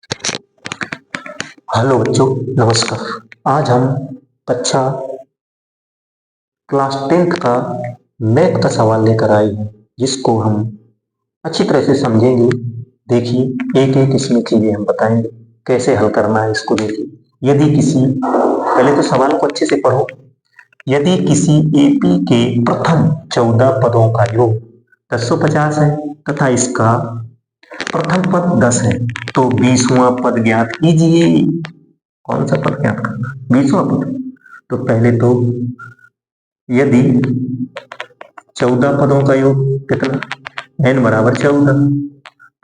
Hello बच्चों, नमस्कार। आज हम कक्षा क्लास 10th का मैथ का सवाल लेकर आए हैं, जिसको हम अच्छी तरह से समझेंगे। देखिए, एक एक इसमें चीजें हम बताएंगे, कैसे हल करना है इसको। देखिए, यदि किसी, पहले तो सवाल को अच्छे से पढ़ो। यदि किसी एपी के प्रथम 14 पदों का योग 1050 है तथा इसका प्रथम पद 10 है, तो 20वां पद ज्ञात कीजिए। कौन सा पद ज्ञात करना? 20वां पद। तो पहले तो यदि 14 पदों का योग कितना, n बराबर 14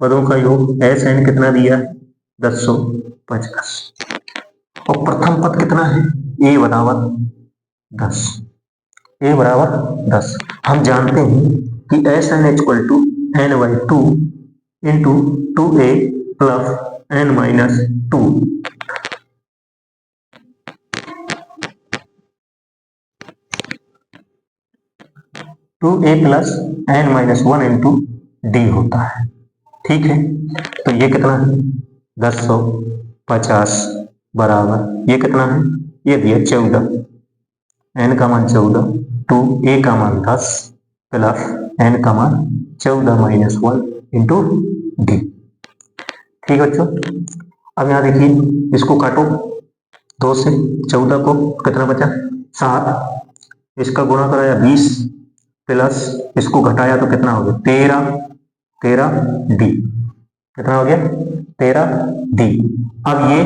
पदों का योग, एस एन कितना दिया है? 1050। और प्रथम पद कितना है? ए बराबर 10। ए बराबर 10। हम जानते हैं कि S N equal to n/2 into 2a plus n-2। 2a plus n-1 into D होता है। ठीक है, तो ये कितना है? 1050 बराबर ये कितना है? ये दिया 14, n का मान 14, 2a का मान 10 प्लस n का मान 14-1 इंटू डी। ठीक है बच्चों, अब यहाँ देखिए, इसको काटो 2 से। 14 को कितना बचा? 7। इसका गुणा कराया 20 प्लस इसको घटाया तो कितना हो गया? 13। 13 डी कितना हो गया? 13 डी। अब ये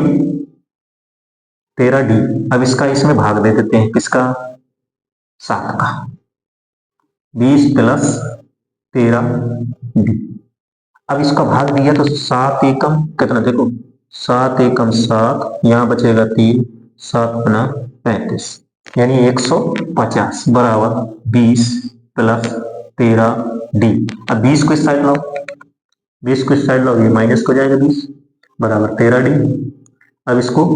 13 डी, अब इसका इसमें भाग दे देते हैं। किसका? 7 का। 20 प्लस 13 डी। अब इसका भाग दिया तो 7 एकम कितना? देखो, 7 एकम 7, यहाँ बचेगा 3, 7 गुना 35, यानी 150 बराबर 20 प्लस 13 डी। अब 20 को इस साइड लाओ, 20 को इस साइड लाओ, ये माइनस हो जाएगा। 20 बराबर 13 डी। अब इसको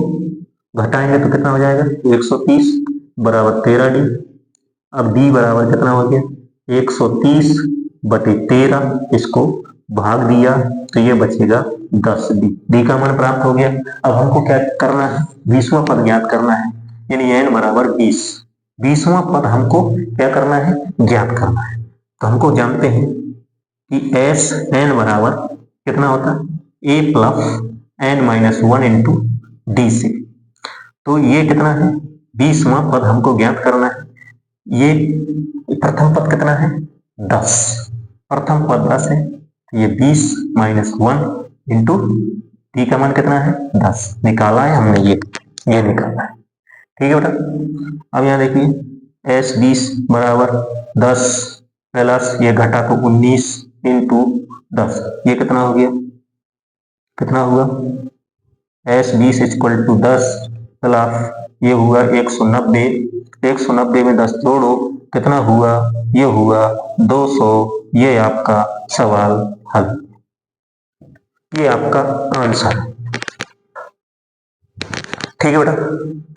घटाएंगे तो कितना हो जाएगा? 130 बराबर 13 डी। अब डी बराबर कितना हो गया? 130/13। इसको भाग दिया तो ये बचेगा 10 डी। डी का मान प्राप्त हो गया। अब हमको क्या करना है? 20वां पद ज्ञात करना है, यानी n बराबर 20। 20वां पद हमको क्या करना है? ज्ञात करना है। तो हमको जानते हैं कि एस एन बराबर कितना होता है? ए प्लस n-1 इंटू डी से। तो ये कितना है? 20वां पद हमको ज्ञात करना है। ये प्रथम पद कितना है? 10। प्रथम पद 10 है, तो ये 20-1 इंटू डी का मान कितना है? 10 निकाला है हमने। ये निकालना है। ठीक है बेटा। अब यहाँ देखिए, एस 20 बराबर 10 प्लस ये घटा तो 19 इंटू 10, ये कितना हो गया? कितना हुआ? एस 20 इक्वल टू 10 प्लस ये हुआ 190। 190 में 10 जोड़ो, कितना हुआ? ये हुआ 200। ये आपका सवाल हल, ये आपका आंसर। ठीक है बेटा,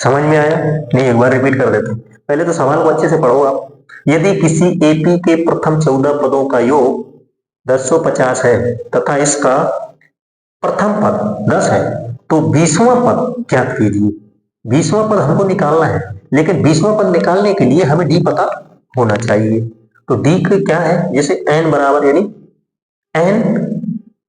समझ में आया? नहीं, एक बार रिपीट कर देते हैं। पहले तो सवाल को अच्छे से पढ़ो आप। यदि किसी एपी के प्रथम 14 पदों का योग 1050 है तथा इसका प्रथम पद 10 है, तो 20वां पद ज्ञात कीजिए। 20वां पद हमको निकालना है, लेकिन 20वां पद निकालने के लिए हमें डी पता होना चाहिए। तो डी क्या है? जैसे n बराबर, यानी n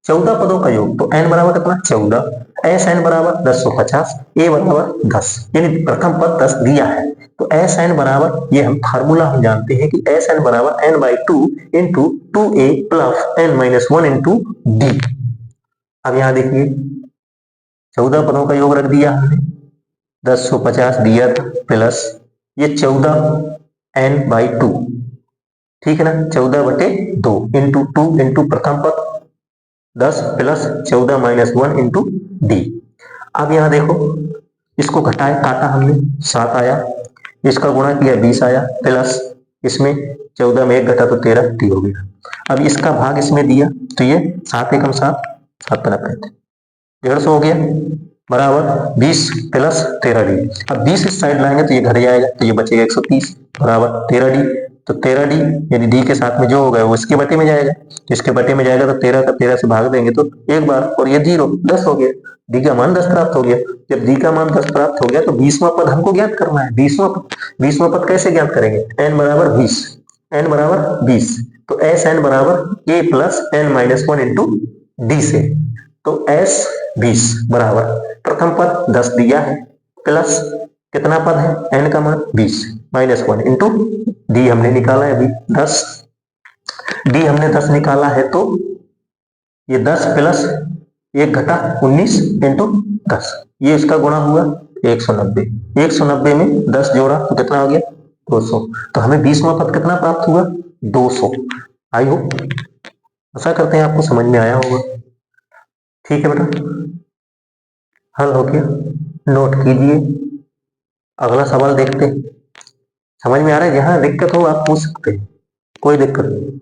14 पदों का योग, तो n बराबर कितना? 14। एस एन बराबर 1050, ए बराबर 10, यानी प्रथम पद 10 दिया है। तो एस एन बराबर, ये हम फार्मूला हम जानते हैं कि एस एन बराबर n/2 into 2a plus n-1 into D. अब यहाँ देखिए, 14 पदों का योग रख दिया हमने, 1050 दिया था प्लस ये 14n/2। ठीक है ना? 14/2 इंटू 2 इंटू प्रथम पद 10 प्लस 14-1 इंटू डी। अब यहाँ देखो, इसको घटाए, काटा हमने, 7 आया। इसका गुणा किया, 20 आया प्लस इसमें 14 में 1 घटा तो 13 डी हो गया। अब इसका भाग इसमें दिया तो ये 7 एकम 7, 7 पर 150 हो गया बराबर 20 प्लस 13 डी। अब 20 इस साइड लाएंगे तो ये घट जाएगा, तो ये बचेगा 130 बराबर 13 डी। तो 13d, यानी d के साथ में जो होगा वो इसके बटे में जाएगा, इसके बटे में जाएगा तो 13 का 13 से भाग देंगे तो एक बार, और ये 0 10 हो गया, d का मान 10 प्राप्त हो गया। जब d का मान 10 प्राप्त हो गया तो 20वां पद हमको ज्ञात करना है। 20वां पद कैसे ज्ञात करेंगे? n बराबर 20, n बराबर 20, तो एस एन बराबर a plus N minus 1 into D से। तो एस 20 बराबर प्रथम पद 10 दिया है, प्लस कितना पद है? n का मान 20 माइनस 1 इंटू डी हमने निकाला है अभी 10, डी हमने 10 निकाला है तो ये 10 प्लस 1 घटा 19 इंटू 10, ये इसका गुणा हुआ 190, 190 में 10 जोड़ा तो कितना हो गया? 200। तो हमें 20वां पद कितना प्राप्त हुआ? 200। आई होप, आशा करते हैं आपको समझ में आया होगा। ठीक है बेटा, हल हो गया, नोट कीजिए, अगला सवाल देखते हैं। समझ में आ रहा है? जहां दिक्कत हो आप पूछ सकते हैं, कोई दिक्कत नहीं।